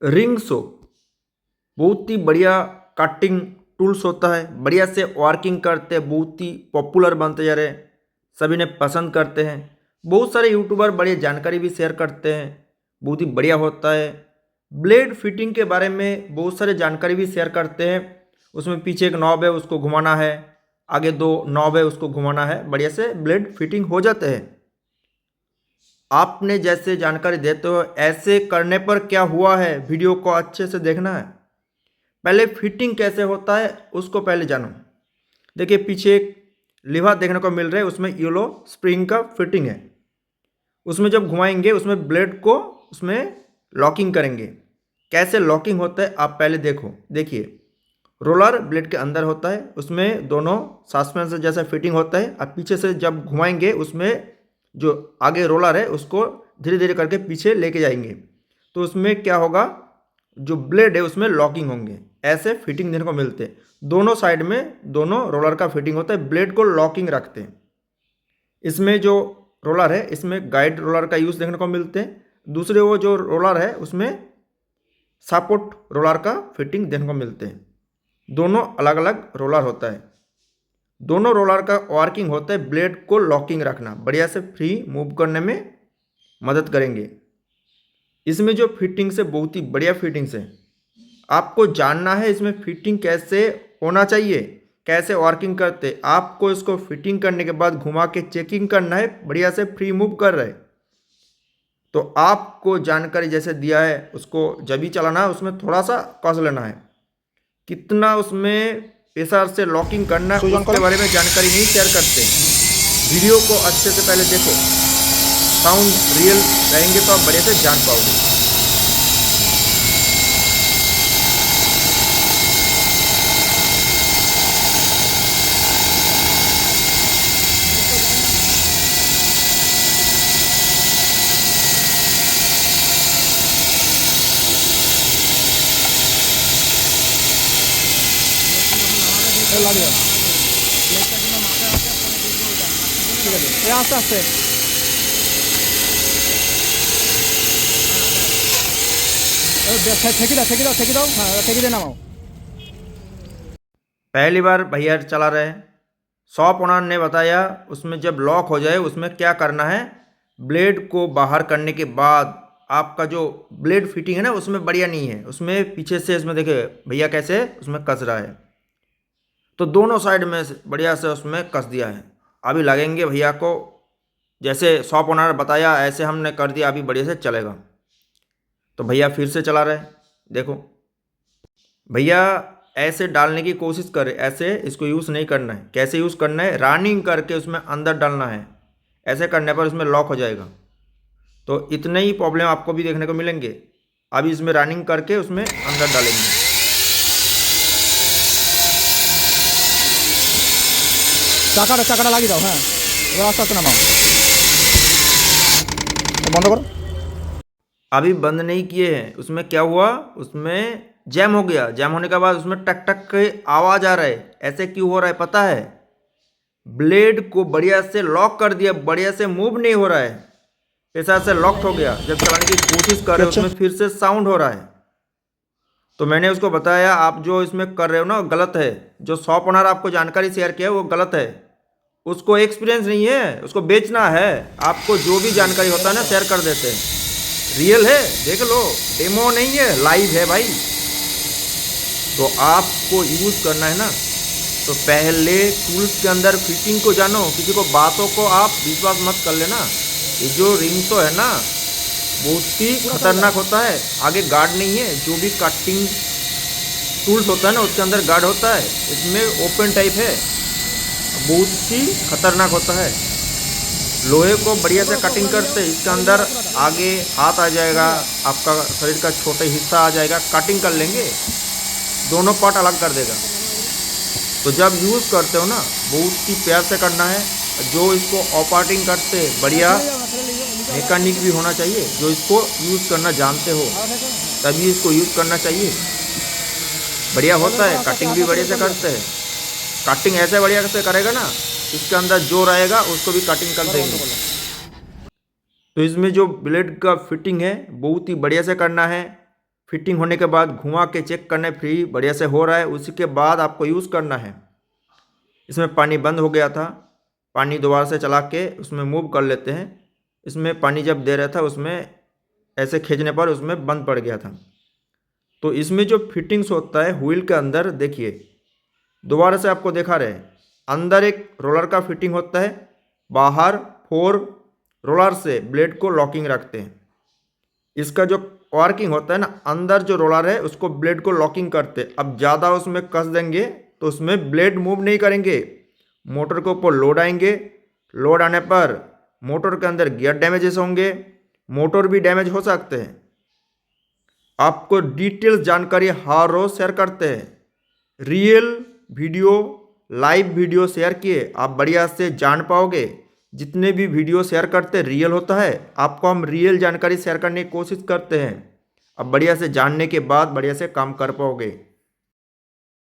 रिंग्सो बहुत ही बढ़िया cutting tools होता है, बढ़िया से वर्किंग करते हैं, बहुत ही पॉपुलर बनते जा रहे हैं, सभी ने पसंद करते हैं। बहुत सारे यूट्यूबर बढ़िया जानकारी भी शेयर करते हैं, बहुत ही बढ़िया होता है। ब्लेड फिटिंग के बारे में बहुत सारे जानकारी भी शेयर करते हैं। उसमें पीछे एक नॉब है, उसको घुमाना है, आगे दो नॉब है, उसको घुमाना है, बढ़िया से ब्लेड फिटिंग हो जाते हैं। आपने जैसे जानकारी देते हो ऐसे करने पर क्या हुआ है, वीडियो को अच्छे से देखना है। पहले फिटिंग कैसे होता है उसको पहले जानो। देखिए पीछे एक लीवर देखने को मिल रहा है, उसमें येलो स्प्रिंग का फिटिंग है। उसमें जब घुमाएंगे उसमें ब्लेड को उसमें लॉकिंग करेंगे। कैसे लॉकिंग होता है आप पहले देखिए रोलर ब्लेड के अंदर होता है, उसमें दोनों सस्पेंशन जैसा फिटिंग होता है। आप पीछे से जब घुमाएंगे उसमें जो आगे रोलर है उसको धीरे धीरे करके पीछे लेके जाएंगे, तो उसमें क्या होगा, जो ब्लेड है उसमें लॉकिंग होंगे। ऐसे फिटिंग देखने को मिलते हैं। दोनों साइड में दोनों रोलर का फिटिंग होता है, ब्लेड को लॉकिंग रखते हैं। इसमें जो रोलर है इसमें गाइड रोलर का यूज़ देखने को मिलते हैं। दूसरे वो जो रोलर है उसमें सपोर्ट रोलर का फिटिंग देखने को मिलते हैं। दोनों अलग अलग रोलर होता है। दोनों रोलर का वर्किंग होता है ब्लेड को लॉकिंग रखना, बढ़िया से फ्री मूव करने में मदद करेंगे। इसमें जो फिटिंग्स है बहुत ही बढ़िया फिटिंग्स है। आपको जानना है इसमें फिटिंग कैसे होना चाहिए, कैसे वर्किंग करते। आपको इसको फिटिंग करने के बाद घुमा के चेकिंग करना है, बढ़िया से फ्री मूव कर रहे। तो आपको जानकारी जैसे दिया है उसको जब भी चलाना है उसमें थोड़ा सा कस लेना है, कितना उसमें प्रेशर से लॉकिंग करना है उसके बारे में जानकारी नहीं शेयर करते। वीडियो को अच्छे से पहले देखो, साउंड रियल रहेंगे तो आप बढ़िया से जान पाओगे। আস্তে আস্তে ঠেকি দাও হ্যাঁ ঠেকি দিয়ে নামাও। पहली बार भैया चला रहे हैं, शॉप ओनर ने बताया उसमें जब लॉक हो जाए उसमें क्या करना है, ब्लेड को बाहर करने के बाद आपका जो ब्लेड फिटिंग है ना उसमें बढ़िया नहीं है, उसमें पीछे से इसमें देखिए भैया कैसे उसमें कस रहा है। तो दोनों साइड में बढ़िया से उसमें कस दिया है। अभी लगेंगे भैया को जैसे शॉप ओनर ने बताया ऐसे हमने कर दिया, अभी बढ़िया से चलेगा। तो भैया फिर से चला रहे, देखो भैया ऐसे डालने की कोशिश करे, ऐसे इसको यूज़ नहीं करना है। कैसे यूज़ करना है, रनिंग करके उसमें अंदर डालना है, ऐसे करने पर उसमें लॉक हो जाएगा। तो इतने ही प्रॉब्लम आपको भी देखने को मिलेंगे। अभी इसमें रनिंग करके उसमें अंदर डालेंगे। চাকাটা লাগিয়ে দাও। হ্যাঁ এবার আস্তে আস্তে নামাও, বন্ধ করো। अभी बंद नहीं किए हैं, उसमें क्या हुआ, उसमें जैम हो गया। जैम होने के बाद उसमें टक टक के आवाज़ आ रहा है। ऐसे क्यों हो रहा है पता है, ब्लेड को बढ़िया से लॉक कर दिया, बढ़िया से मूव नहीं हो रहा है, ऐसा से लॉक हो गया। जब चलाने की कोशिश कर रहे हो उसमें फिर से साउंड हो रहा है। तो मैंने उसको बताया आप जो इसमें कर रहे हो ना गलत है, जो शॉप ओनर आपको जानकारी शेयर किया है वो गलत है। उसको एक्सपीरियंस नहीं है, उसको बेचना है। आपको जो भी जानकारी होता है ना शेयर कर देते हैं, रियल है देख लो, डेमो नहीं है, लाइव है भाई। तो आपको यूज़ करना है ना तो पहले टूल्स के अंदर फिटिंग को जानो, किसी को बातों को आप विश्वास मत कर लेना। ये जो रिंग तो है ना बहुत ही खतरनाक होता है, आगे गार्ड नहीं है। जो भी कटिंग टूल्स होता है ना उसके अंदर गार्ड होता है, इसमें ओपन टाइप है, बहुत ही खतरनाक होता है। लोहे को बढ़िया से कटिंग करते इसके अंदर आगे हाथ आ जाएगा, आपका शरीर का छोटा हिस्सा आ जाएगा, कटिंग कर लेंगे, दोनों पार्ट अलग कर देगा। तो जब यूज़ करते हो ना बहुत ही प्यार से करना है। जो इसको ऑपरेटिंग करते बढ़िया मैकेनिक भी होना चाहिए, जो इसको यूज़ करना जानते हो तभी इसको यूज़ करना चाहिए। बढ़िया होता है, कटिंग भी बढ़िया से करते हैं। कटिंग ऐसे बढ़िया से करेगा ना, इसके अंदर जो रहेगा उसको भी कटिंग कर देंगे। तो इसमें जो ब्लेड का फिटिंग है बहुत ही बढ़िया से करना है। फिटिंग होने के बाद घुमा के चेक करना है फ्री बढ़िया से हो रहा है, उसी के बाद आपको यूज़ करना है। इसमें पानी बंद हो गया था, पानी दोबारा से चला के उसमें मूव कर लेते हैं। इसमें पानी जब दे रहा था उसमें ऐसे खींचने पर उसमें बंद पड़ गया था। तो इसमें जो फिटिंग्स होता है व्हील के अंदर, देखिए दोबारा से आपको दिखा रहे हैं, अंदर एक रोलर का फिटिंग होता है, बाहर 4 रोलर से ब्लेड को लॉकिंग रखते हैं। इसका जो वर्किंग होता है ना, अंदर जो रोलर है उसको ब्लेड को लॉकिंग करते। अब ज़्यादा उसमें कस देंगे तो उसमें ब्लेड मूव नहीं करेंगे, मोटर के ऊपर लोड आएंगे, लोड आने पर मोटर के अंदर गियर डैमेजेस होंगे, मोटर भी डैमेज हो सकते हैं। आपको डिटेल्स जानकारी हर रोज शेयर करते हैं। Real video, live video share किए आप बढ़िया से जान पाओगे। जितने भी वीडियो शेयर करते हैं रियल होता है, आपको हम रियल जानकारी शेयर करने की कोशिश करते हैं। अब बढ़िया से जानने के बाद बढ़िया से काम कर पाओगे।